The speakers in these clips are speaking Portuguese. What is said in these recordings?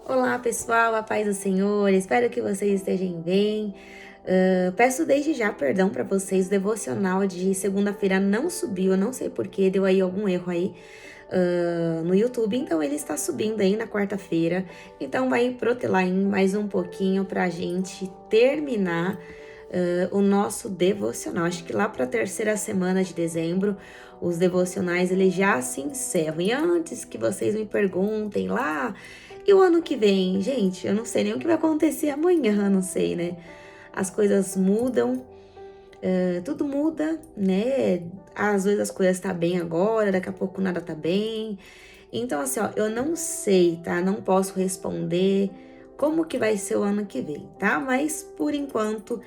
Olá pessoal, a paz do Senhor, espero que vocês estejam bem. Peço desde já perdão para vocês, o devocional de segunda-feira não subiu, eu não sei porquê, deu aí algum erro aí no YouTube, então ele está subindo aí na quarta-feira, então vai protelar aí mais um pouquinho para a gente terminar o nosso devocional. Acho que lá para a terceira semana de dezembro, os devocionais eles já se encerram. E antes que vocês me perguntem lá, e o ano que vem? Gente, eu não sei nem o que vai acontecer amanhã, não sei, né? As coisas mudam, tudo muda, né? Às vezes as coisas tá bem agora, daqui a pouco nada tá bem. Então, assim, ó, eu não sei, tá? Não posso responder como que vai ser o ano que vem, tá? Mas, por enquanto,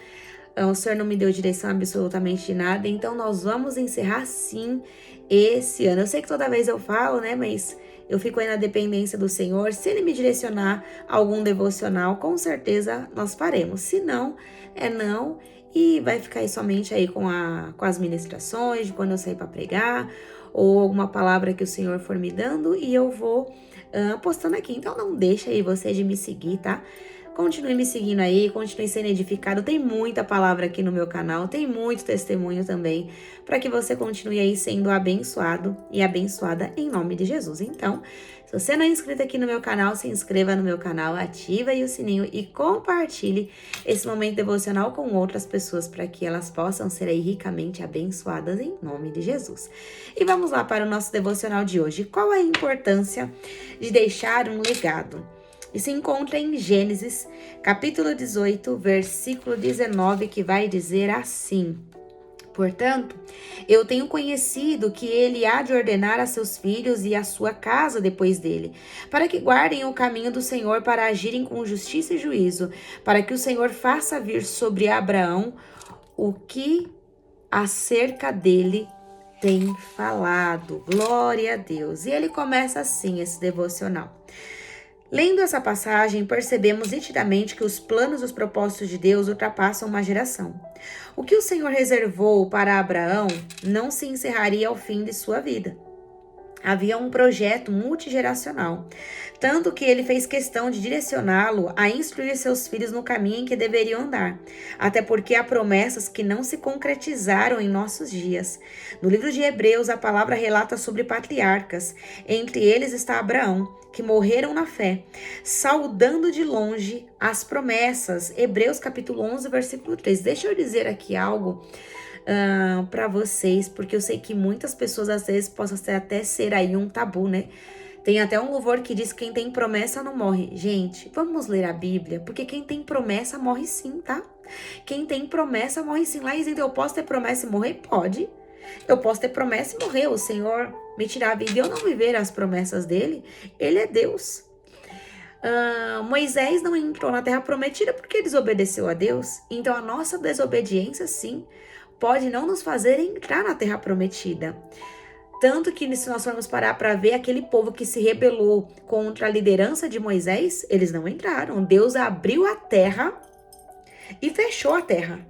o Senhor não me deu direção absolutamente de nada, então nós vamos encerrar sim esse ano. Eu sei que toda vez eu falo, né, mas eu fico aí na dependência do Senhor. Se Ele me direcionar a algum devocional, com certeza nós faremos. Se não, é não. E vai ficar aí somente aí com as ministrações, de quando eu sair para pregar, ou alguma palavra que o Senhor for me dando, e eu vou postando aqui. Então não deixa aí você de me seguir, tá? Continue me seguindo aí, continue sendo edificado. Tem muita palavra aqui no meu canal, tem muito testemunho também, para que você continue aí sendo abençoado e abençoada em nome de Jesus. Então, se você não é inscrito aqui no meu canal, se inscreva no meu canal, ativa aí o sininho e compartilhe esse momento devocional com outras pessoas para que elas possam ser aí ricamente abençoadas em nome de Jesus. E vamos lá para o nosso devocional de hoje. Qual é a importância de deixar um legado? E se encontra em Gênesis, capítulo 18, versículo 19, que vai dizer assim: Portanto, eu tenho conhecido que ele há de ordenar a seus filhos e a sua casa depois dele, para que guardem o caminho do Senhor para agirem com justiça e juízo, para que o Senhor faça vir sobre Abraão o que acerca dele tem falado. Glória a Deus. E ele começa assim esse devocional. Lendo essa passagem, percebemos nitidamente que os planos e os propósitos de Deus ultrapassam uma geração. O que o Senhor reservou para Abraão não se encerraria ao fim de sua vida. Havia um projeto multigeracional, tanto que ele fez questão de direcioná-lo a instruir seus filhos no caminho em que deveriam andar, até porque há promessas que não se concretizaram em nossos dias. No livro de Hebreus, a palavra relata sobre patriarcas, entre eles está Abraão, que morreram na fé, saudando de longe as promessas. Hebreus capítulo 11, versículo 3. Deixa eu dizer aqui algo para vocês, porque eu sei que muitas pessoas às vezes possam até ser aí um tabu, né? Tem até um louvor que diz que quem tem promessa não morre. Gente, vamos ler a Bíblia, porque quem tem promessa morre sim, tá? Quem tem promessa morre sim. Lá dizendo, eu posso ter promessa e morrer? Pode. Eu posso ter promessa e morrer. O Senhor me tirar a vida e eu não viver as promessas dele. Ele é Deus. Moisés não entrou na terra prometida porque desobedeceu a Deus. Então a nossa desobediência, sim, pode não nos fazer entrar na terra prometida. Tanto que se nós formos parar para ver aquele povo que se rebelou contra a liderança de Moisés, eles não entraram. Deus abriu a terra e fechou a terra.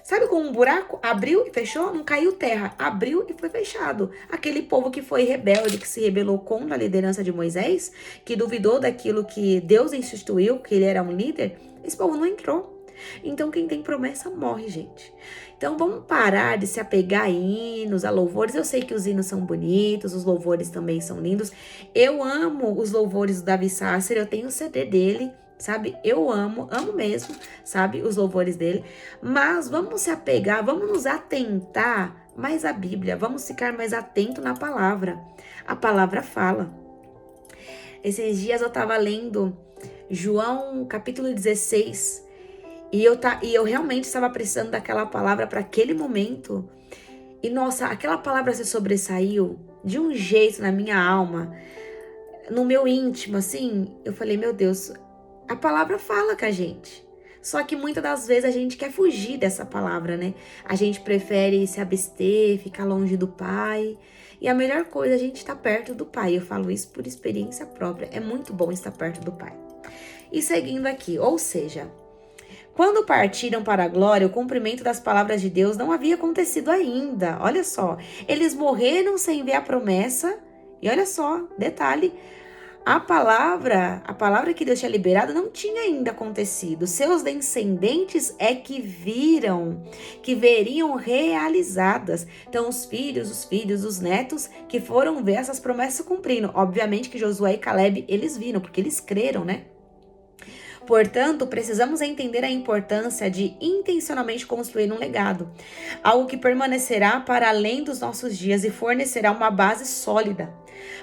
Sabe como um buraco? Abriu e fechou, não caiu terra. Abriu e foi fechado. Aquele povo que foi rebelde, que se rebelou contra a liderança de Moisés, que duvidou daquilo que Deus instituiu, que ele era um líder, esse povo não entrou. Então quem tem promessa morre, gente. Então vamos parar de se apegar a hinos, a louvores. Eu sei que os hinos são bonitos, os louvores também são lindos. Eu amo os louvores do Davi Sasser, eu tenho o CD dele, sabe? Eu amo mesmo, sabe? Os louvores dele. Mas vamos se apegar, vamos nos atentar mais à Bíblia, vamos ficar mais atento na palavra. A palavra fala. Esses dias eu tava lendo João capítulo 16 e eu realmente estava precisando daquela palavra para aquele momento. E nossa, aquela palavra se sobressaiu de um jeito na minha alma, no meu íntimo, assim. Eu falei, meu Deus, a palavra fala com a gente. Só que muitas das vezes a gente quer fugir dessa palavra, né? A gente prefere se abster, ficar longe do Pai. E a melhor coisa é a gente estar perto do Pai. Eu falo isso por experiência própria. É muito bom estar perto do Pai. E seguindo aqui, ou seja, quando partiram para a glória, o cumprimento das palavras de Deus não havia acontecido ainda. Olha só, eles morreram sem ver a promessa. E olha só, detalhe, A palavra que Deus tinha liberado não tinha ainda acontecido. Seus descendentes é que veriam realizadas. Então os filhos, os netos que foram ver essas promessas cumprindo. Obviamente que Josué e Caleb, eles viram, porque eles creram, né? Portanto, precisamos entender a importância de intencionalmente construir um legado, algo que permanecerá para além dos nossos dias e fornecerá uma base sólida,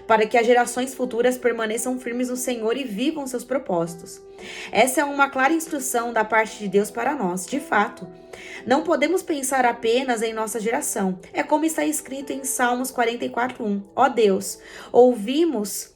para que as gerações futuras permaneçam firmes no Senhor e vivam seus propósitos. Essa é uma clara instrução da parte de Deus para nós, de fato. Não podemos pensar apenas em nossa geração. É como está escrito em Salmos 44:1. Ó Deus, ouvimos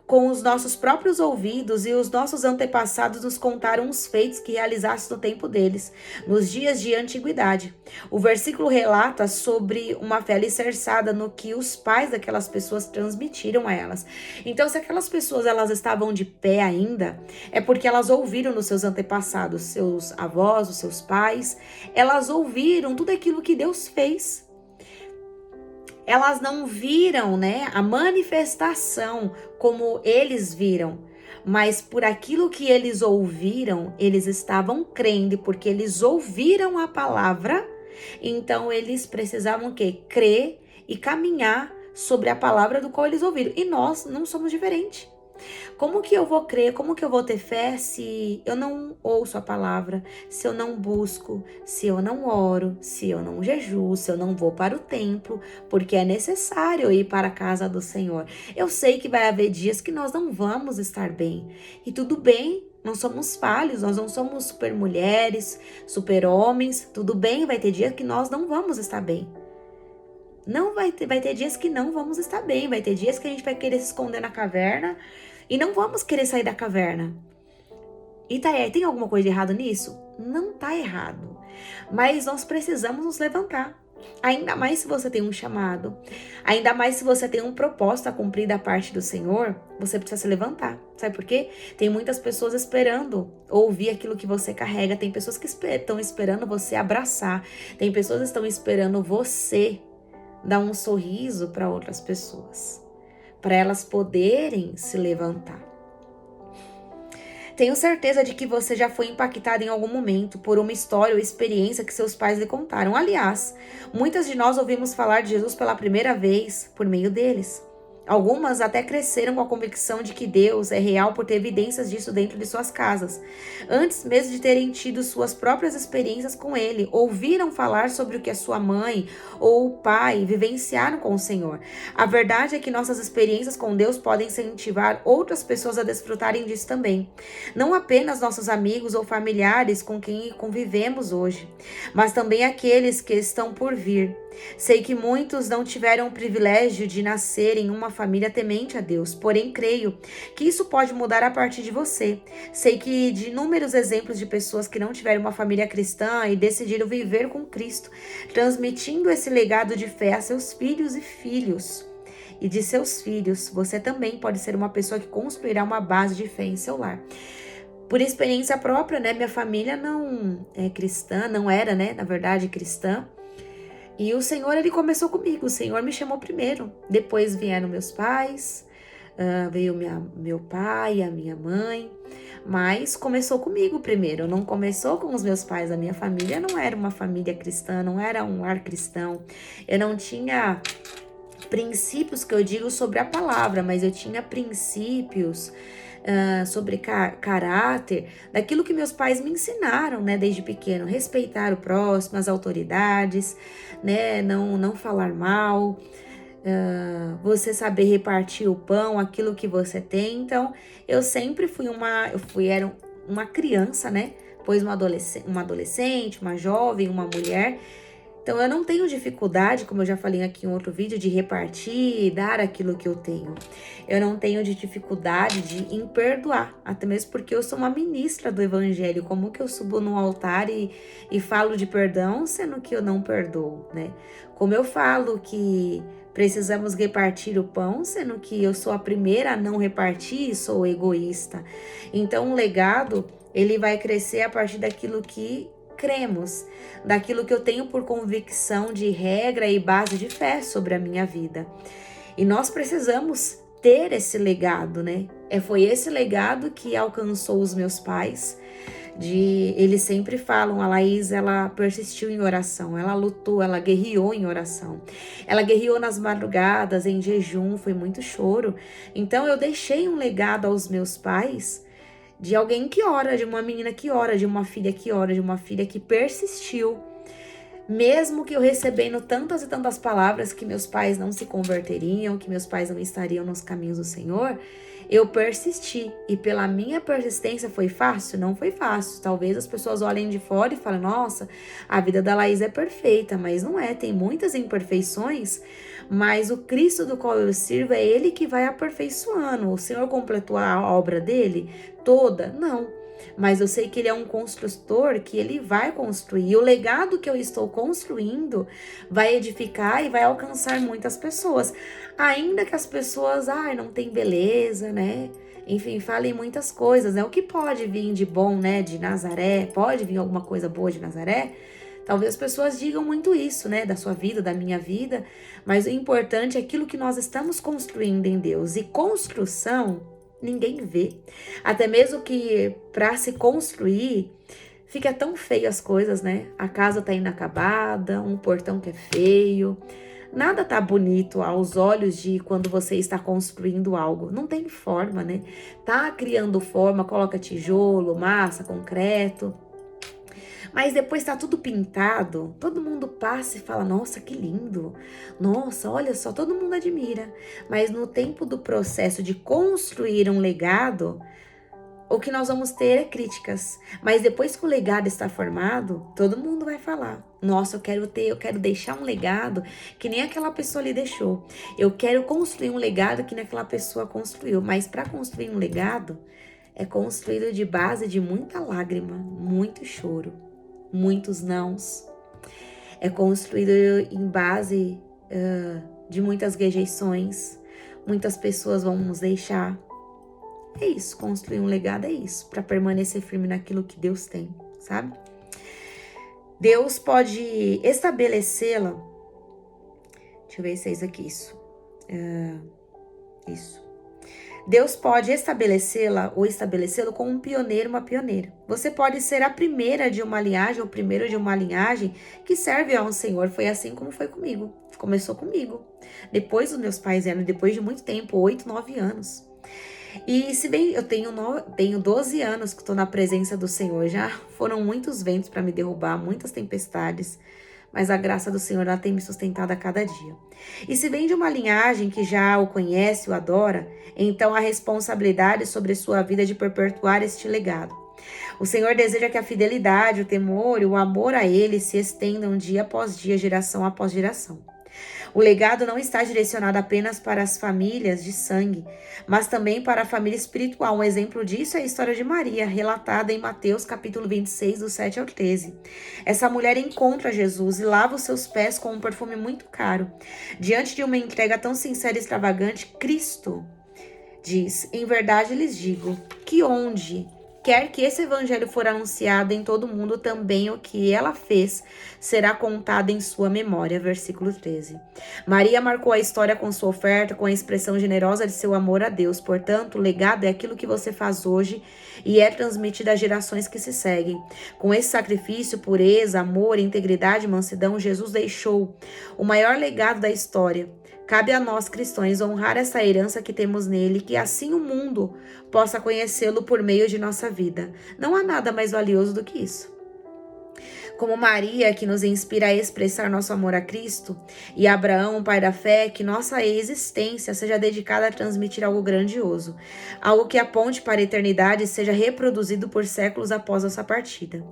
com os nossos próprios ouvidos e os nossos antepassados nos contaram os feitos que realizaste no tempo deles, nos dias de antiguidade. O versículo relata sobre uma fé alicerçada no que os pais daquelas pessoas transmitiram a elas. Então, se aquelas pessoas elas estavam de pé ainda, é porque elas ouviram nos seus antepassados, seus avós, os seus pais, elas ouviram tudo aquilo que Deus fez. Elas não viram, né, a manifestação como eles viram, mas por aquilo que eles ouviram, eles estavam crendo, porque eles ouviram a palavra, então eles precisavam o quê? Crer e caminhar sobre a palavra do qual eles ouviram. E nós não somos diferentes. Como que eu vou crer, como que eu vou ter fé se eu não ouço a palavra, se eu não busco, se eu não oro, se eu não jejuo, se eu não vou para o templo, porque é necessário ir para a casa do Senhor. Eu sei que vai haver dias que nós não vamos estar bem, e tudo bem, não somos falhos, nós não somos super mulheres, super homens, tudo bem, vai ter dias que nós não vamos estar bem. Não vai ter dias que não vamos estar bem, vai ter dias que a gente vai querer se esconder na caverna e não vamos querer sair da caverna. E tem alguma coisa de errado nisso? Não tá errado, mas nós precisamos nos levantar. Ainda mais se você tem um chamado, ainda mais se você tem um propósito a cumprir da parte do Senhor, você precisa se levantar. Sabe por quê? Tem muitas pessoas esperando ouvir aquilo que você carrega, tem pessoas que estão esperando você abraçar, tem pessoas que estão esperando você dar um sorriso para outras pessoas, para elas poderem se levantar. Tenho certeza de que você já foi impactado em algum momento por uma história ou experiência que seus pais lhe contaram. Aliás, muitas de nós ouvimos falar de Jesus pela primeira vez por meio deles. Algumas até cresceram com a convicção de que Deus é real por ter evidências disso dentro de suas casas. Antes mesmo de terem tido suas próprias experiências com Ele, ouviram falar sobre o que a sua mãe ou o pai vivenciaram com o Senhor. A verdade é que nossas experiências com Deus podem incentivar outras pessoas a desfrutarem disso também. Não apenas nossos amigos ou familiares com quem convivemos hoje, mas também aqueles que estão por vir. Sei que muitos não tiveram o privilégio de nascer em uma família temente a Deus, porém creio que isso pode mudar a partir de você. Sei que de inúmeros exemplos de pessoas que não tiveram uma família cristã e decidiram viver com Cristo, transmitindo esse legado de fé a seus filhos e filhos. E de seus filhos, você também pode ser uma pessoa que construirá uma base de fé em seu lar. Por experiência própria, né, minha família não é cristã, não era, né, na verdade, cristã. E o Senhor, Ele começou comigo, o Senhor me chamou primeiro. Depois vieram meus pais, veio meu pai, a minha mãe. Mas começou comigo primeiro, não começou com os meus pais. A minha família não era uma família cristã, não era um lar cristão. Eu não tinha princípios que eu digo sobre a palavra, mas eu tinha princípios sobre caráter, daquilo que meus pais me ensinaram, né, desde pequeno, respeitar o próximo, as autoridades, né, não falar mal, você saber repartir o pão, aquilo que você tem. Então, eu sempre era uma criança, né, depois uma adolescente, uma jovem, uma mulher. Então, eu não tenho dificuldade, como eu já falei aqui em outro vídeo, de repartir e dar aquilo que eu tenho. Eu não tenho dificuldade em perdoar, até mesmo porque eu sou uma ministra do Evangelho. Como que eu subo no altar e falo de perdão, sendo que eu não perdoo, né? Como eu falo que precisamos repartir o pão, sendo que eu sou a primeira a não repartir e sou egoísta. Então, o legado, ele vai crescer a partir daquilo que cremos, daquilo que eu tenho por convicção de regra e base de fé sobre a minha vida. E nós precisamos ter esse legado, né? Foi esse legado que alcançou os meus pais. Eles sempre falam, a Laís, ela persistiu em oração, ela lutou, ela guerreou em oração. Ela guerreou nas madrugadas, em jejum, foi muito choro. Então eu deixei um legado aos meus pais de alguém que ora, de uma menina que ora, de uma filha que ora, de uma filha que persistiu. Mesmo que eu recebendo tantas e tantas palavras que meus pais não se converteriam, que meus pais não estariam nos caminhos do Senhor, eu persisti. E pela minha persistência foi fácil? Não foi fácil. Talvez as pessoas olhem de fora e falem, nossa, a vida da Laís é perfeita, mas não é, tem muitas imperfeições, mas o Cristo do qual eu sirvo é Ele que vai aperfeiçoando. O Senhor completou a obra dele toda? Não. Mas eu sei que ele é um construtor, que ele vai construir. E o legado que eu estou construindo vai edificar e vai alcançar muitas pessoas. Ainda que as pessoas, não tem beleza, né? Enfim, falem muitas coisas, né? O que pode vir de bom, né? De Nazaré? Pode vir alguma coisa boa de Nazaré? Talvez as pessoas digam muito isso, né? Da sua vida, da minha vida. Mas o importante é aquilo que nós estamos construindo em Deus. E construção ninguém vê. Até mesmo que para se construir, fica tão feio as coisas, né? A casa tá inacabada, um portão que é feio. Nada tá bonito aos olhos de quando você está construindo algo. Não tem forma, né? Tá criando forma, coloca tijolo, massa, concreto. Mas depois tá tudo pintado, todo mundo passa e fala, nossa, que lindo. Nossa, olha só, todo mundo admira. Mas no tempo do processo de construir um legado, o que nós vamos ter é críticas. Mas depois que o legado está formado, todo mundo vai falar, nossa, eu quero deixar um legado que nem aquela pessoa lhe deixou. Eu quero construir um legado que nem aquela pessoa construiu. Mas para construir um legado, é construído de base de muita lágrima, muito choro, muitos nãos. É construído em base de muitas rejeições. Muitas pessoas vão nos deixar. É isso, construir um legado é isso, para permanecer firme naquilo que Deus tem, sabe? Deus pode estabelecê-la. Deixa eu ver se é isso aqui, isso. Deus pode estabelecê-la ou estabelecê-lo como um pioneiro, uma pioneira. Você pode ser a primeira de uma linhagem, ou o primeiro de uma linhagem que serve a um Senhor. Foi assim como foi comigo. Começou comigo. Depois os meus pais eram, depois de muito tempo, 8, 9 anos. E se bem eu tenho 12 anos que estou na presença do Senhor, já foram muitos ventos para me derrubar, muitas tempestades, mas a graça do Senhor ela tem me sustentado a cada dia. E se vem de uma linhagem que já o conhece, o adora, então a responsabilidade sobre sua vida de perpetuar este legado. O Senhor deseja que a fidelidade, o temor e o amor a Ele se estendam dia após dia, geração após geração. O legado não está direcionado apenas para as famílias de sangue, mas também para a família espiritual. Um exemplo disso é a história de Maria, relatada em Mateus capítulo 26, do 7 ao 13. Essa mulher encontra Jesus e lava os seus pés com um perfume muito caro. Diante de uma entrega tão sincera e extravagante, Cristo diz, em verdade lhes digo, que onde quer que esse evangelho for anunciado em todo o mundo, também o que ela fez será contado em sua memória. Versículo 13. Maria marcou a história com sua oferta, com a expressão generosa de seu amor a Deus. Portanto, o legado é aquilo que você faz hoje e é transmitido às gerações que se seguem. Com esse sacrifício, pureza, amor, integridade e mansidão, Jesus deixou o maior legado da história. Cabe a nós, cristãos, honrar essa herança que temos nele, que assim o mundo possa conhecê-lo por meio de nossa vida. Não há nada mais valioso do que isso. Como Maria, que nos inspira a expressar nosso amor a Cristo, e Abraão, pai da fé, que nossa existência seja dedicada a transmitir algo grandioso, algo que aponte para a eternidade e seja reproduzido por séculos após nossa partida.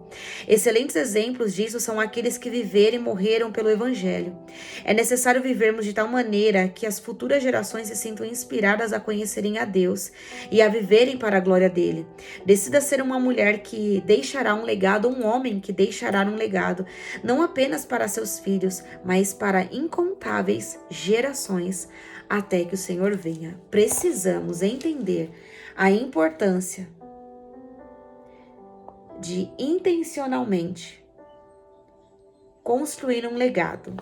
Excelentes exemplos disso são aqueles que viveram e morreram pelo Evangelho. É necessário vivermos de tal maneira que as futuras gerações se sintam inspiradas a conhecerem a Deus e a viverem para a glória dele. Decida ser uma mulher que deixará um legado, um homem que deixará um legado, não apenas para seus filhos, mas para incontáveis gerações, até que o Senhor venha. Precisamos entender a importância de intencionalmente construir um legado,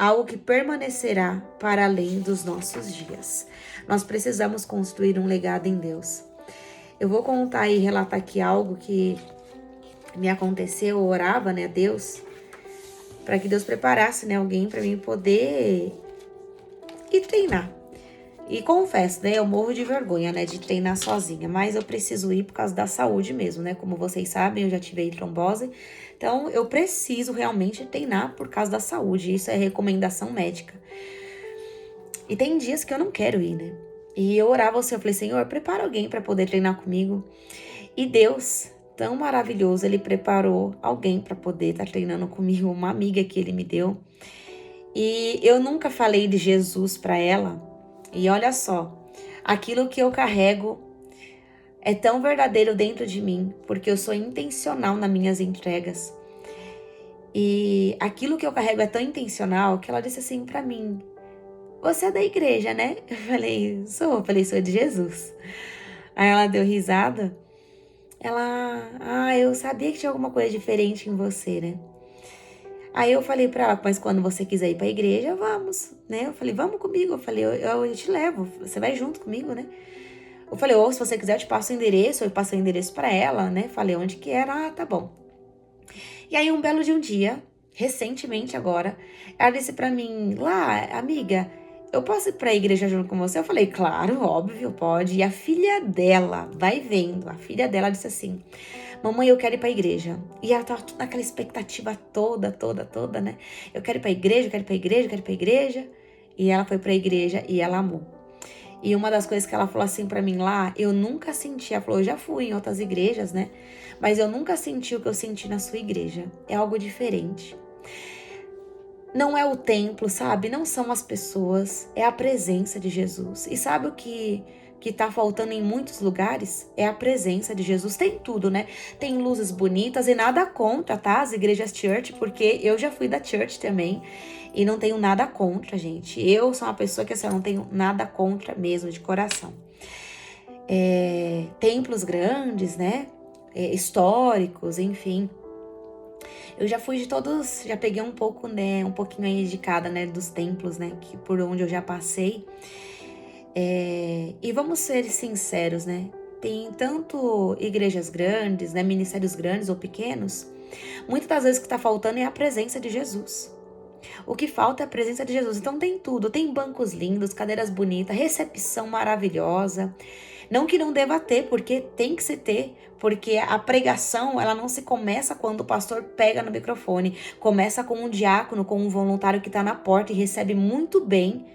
algo que permanecerá para além dos nossos dias. Nós precisamos construir um legado em Deus. Eu vou contar e relatar aqui algo que me aconteceu. Eu orava, né, a Deus, para que Deus preparasse, né, alguém para mim poder ir treinar. E confesso, né, eu morro de vergonha, né, de treinar sozinha, mas eu preciso ir por causa da saúde mesmo, né, como vocês sabem, eu já tive trombose, então eu preciso realmente treinar por causa da saúde, isso é recomendação médica. E tem dias que eu não quero ir, né, e eu orava assim, eu falei, Senhor, prepara alguém para poder treinar comigo, e Deus, tão maravilhoso, Ele preparou alguém para poder estar treinando comigo, uma amiga que Ele me deu, e eu nunca falei de Jesus para ela. E olha só, aquilo que eu carrego é tão verdadeiro dentro de mim, porque eu sou intencional nas minhas entregas. E aquilo que eu carrego é tão intencional que ela disse assim pra mim, você é da igreja, né? Eu falei, sou. Eu falei, sou de Jesus. Aí ela deu risada. Eu sabia que tinha alguma coisa diferente em você, né? Aí eu falei pra ela, mas quando você quiser ir pra igreja, vamos, né? Eu falei, vamos comigo. Eu falei, eu te levo, você vai junto comigo, né? Eu falei, ou se você quiser eu te passo o endereço, eu passo o endereço pra ela, né? Falei onde que era, tá bom. E aí um belo de um dia, recentemente agora, ela disse pra mim, lá, amiga, eu posso ir pra igreja junto com você? Eu falei, claro, óbvio, pode. E a filha dela, vai vendo, a filha dela disse assim, mamãe, eu quero ir pra igreja. E ela tava naquela expectativa toda, né? Eu quero ir pra igreja, eu quero ir pra igreja, eu quero ir pra igreja. E ela foi pra igreja e ela amou. E uma das coisas que ela falou assim pra mim lá, eu nunca senti, ela falou, eu já fui em outras igrejas, né? Mas eu nunca senti o que eu senti na sua igreja. É algo diferente. Não é o templo, sabe? Não são as pessoas, é a presença de Jesus. E sabe o que tá faltando em muitos lugares? É a presença de Jesus. Tem tudo, né? Tem luzes bonitas e nada contra, tá? As igrejas church, porque eu já fui da church também e não tenho nada contra, gente. Eu sou uma pessoa que assim, eu não tenho nada contra mesmo, de coração. Templos grandes, né? Históricos, enfim. Eu já fui de todos, já peguei um pouco, né, um pouquinho aí de cada, né, dos templos, né, que por onde eu já passei. E vamos ser sinceros, né, tem tanto igrejas grandes, né, ministérios grandes ou pequenos, muitas das vezes o que está faltando é a presença de Jesus. O que falta é a presença de Jesus. Então tem tudo, tem bancos lindos, cadeiras bonitas, recepção maravilhosa. Não que não deva ter, porque tem que se ter, porque a pregação, ela não se começa quando o pastor pega no microfone, começa com um diácono, com um voluntário que está na porta e recebe muito bem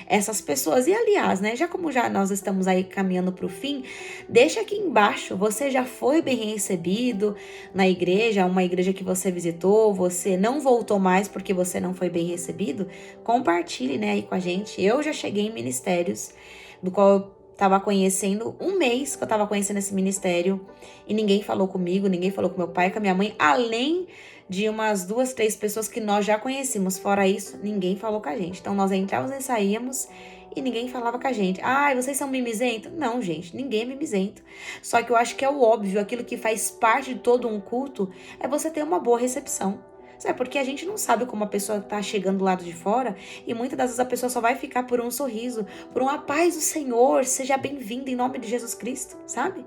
essas pessoas. E aliás, né, já como já nós estamos aí caminhando para o fim, deixa aqui embaixo, você já foi bem recebido na igreja, uma igreja que você visitou, você não voltou mais porque você não foi bem recebido? Compartilhe, né, aí com a gente. Eu já cheguei em ministérios do qual eu tava conhecendo, um mês que eu tava conhecendo esse ministério e ninguém falou comigo, ninguém falou com meu pai, com a minha mãe, além de umas 2, 3 pessoas que nós já conhecíamos. Fora isso, ninguém falou com a gente. Então nós entrávamos e saíamos e ninguém falava com a gente. Ai, vocês são mimizentos? Não, gente, ninguém é mimizento. Só que eu acho que é o óbvio, aquilo que faz parte de todo um culto é você ter uma boa recepção. Sabe, porque a gente não sabe como a pessoa tá chegando do lado de fora e muitas das vezes a pessoa só vai ficar por um sorriso, por uma paz do Senhor, seja bem-vindo em nome de Jesus Cristo, sabe?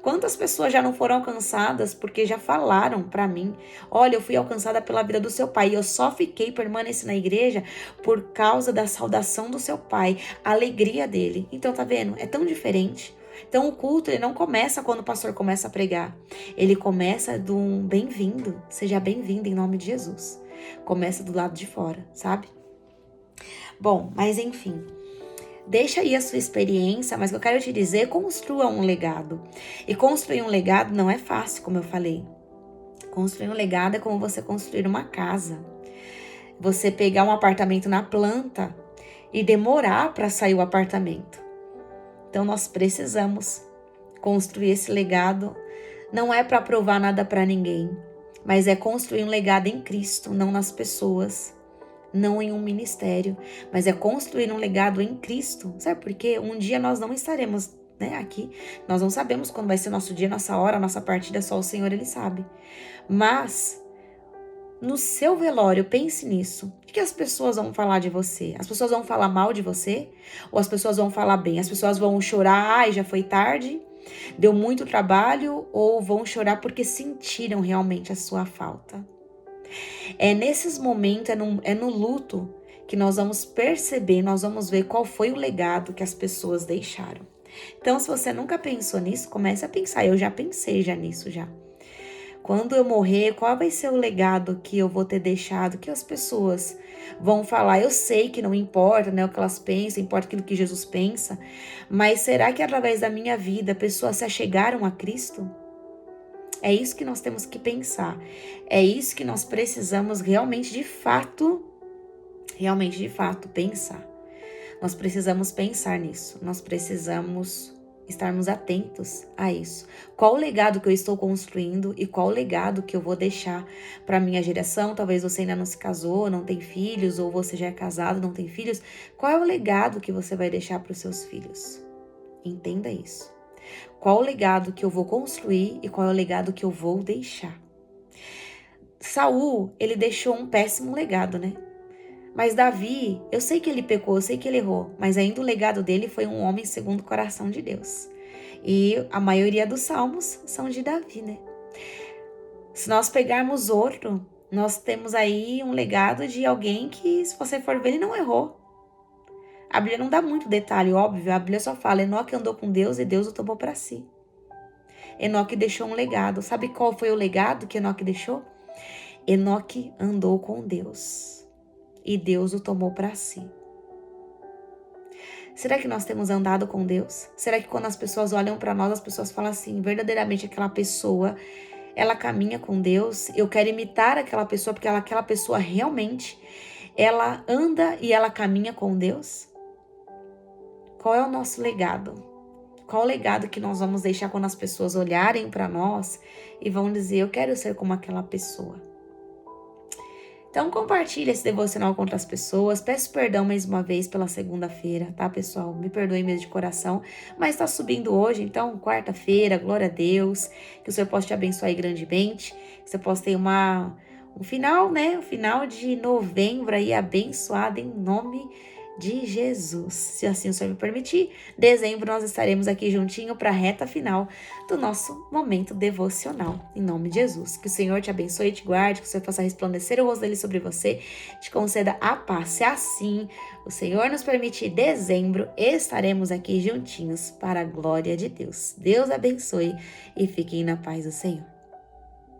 Quantas pessoas já não foram alcançadas porque já falaram pra mim, olha, eu fui alcançada pela vida do seu pai e eu só fiquei, permaneci na igreja por causa da saudação do seu pai, a alegria dele. Então tá vendo? É tão diferente. Então o culto ele não começa quando o pastor começa a pregar. Ele começa de um bem-vindo. Seja bem-vindo em nome de Jesus. Começa do lado de fora, sabe? Bom, mas enfim. Deixa aí a sua experiência, mas o que eu quero te dizer, construa um legado. E construir um legado não é fácil, como eu falei. Construir um legado é como você construir uma casa. Você pegar um apartamento na planta e demorar para sair o apartamento. Então nós precisamos construir esse legado. Não é para provar nada para ninguém, mas é construir um legado em Cristo, não nas pessoas, não em um ministério, mas é construir um legado em Cristo. Sabe por quê? Um dia nós não estaremos, né, aqui. Nós não sabemos quando vai ser nosso dia, nossa hora, nossa partida, só o Senhor, Ele sabe. Mas no seu velório, pense nisso. O que as pessoas vão falar de você? As pessoas vão falar mal de você? Ou as pessoas vão falar bem? As pessoas vão chorar, ai, já foi tarde, deu muito trabalho, ou vão chorar porque sentiram realmente a sua falta? É nesses momentos, é no luto, que nós vamos perceber, nós vamos ver qual foi o legado que as pessoas deixaram. Então, se você nunca pensou nisso, comece a pensar. Eu já pensei nisso já. Quando eu morrer, qual vai ser o legado que eu vou ter deixado? Que as pessoas vão falar? Eu sei que não importa, né, o que elas pensam, importa aquilo que Jesus pensa, mas será que através da minha vida pessoas se achegaram a Cristo? É isso que nós temos que pensar. É isso que nós precisamos realmente de fato pensar. Nós precisamos pensar nisso. Nós precisamos estarmos atentos a isso. Qual o legado que eu estou construindo e qual o legado que eu vou deixar para minha geração? Talvez você ainda não se casou, não tem filhos, ou você já é casado, não tem filhos. Qual é o legado que você vai deixar para os seus filhos? Entenda isso. Qual o legado que eu vou construir e qual é o legado que eu vou deixar? Saul, ele deixou um péssimo legado, né? Mas Davi, eu sei que ele pecou, eu sei que ele errou, mas ainda o legado dele foi um homem segundo o coração de Deus. E a maioria dos salmos são de Davi, né? Se nós pegarmos outro, nós temos aí um legado de alguém que, se você for ver, ele não errou. A Bíblia não dá muito detalhe, óbvio, a Bíblia só fala, Enoque andou com Deus e Deus o tomou para si. Enoque deixou um legado. Sabe qual foi o legado que Enoque deixou? Enoque andou com Deus e Deus o tomou para si. Será que nós temos andado com Deus? Será que quando as pessoas olham para nós, as pessoas falam assim, verdadeiramente aquela pessoa, ela caminha com Deus, eu quero imitar aquela pessoa, porque aquela pessoa realmente, ela anda e ela caminha com Deus? Qual é o nosso legado? Qual o legado que nós vamos deixar quando as pessoas olharem para nós e vão dizer, eu quero ser como aquela pessoa? Então compartilhe esse devocional com outras pessoas. Peço perdão mais uma vez pela segunda-feira, tá, pessoal? Me perdoem mesmo de coração, mas tá subindo hoje, então quarta-feira, glória a Deus. Que o Senhor possa te abençoar aí grandemente. Que você possa ter um final, né? Um final de novembro aí abençoado em nome de Jesus. Se assim o Senhor me permitir, dezembro nós estaremos aqui juntinho para a reta final do nosso momento devocional. Em nome de Jesus. Que o Senhor te abençoe e te guarde, que o Senhor faça resplandecer o rosto dele sobre você, te conceda a paz. Se assim o Senhor nos permitir, dezembro estaremos aqui juntinhos para a glória de Deus. Deus abençoe e fiquem na paz do Senhor.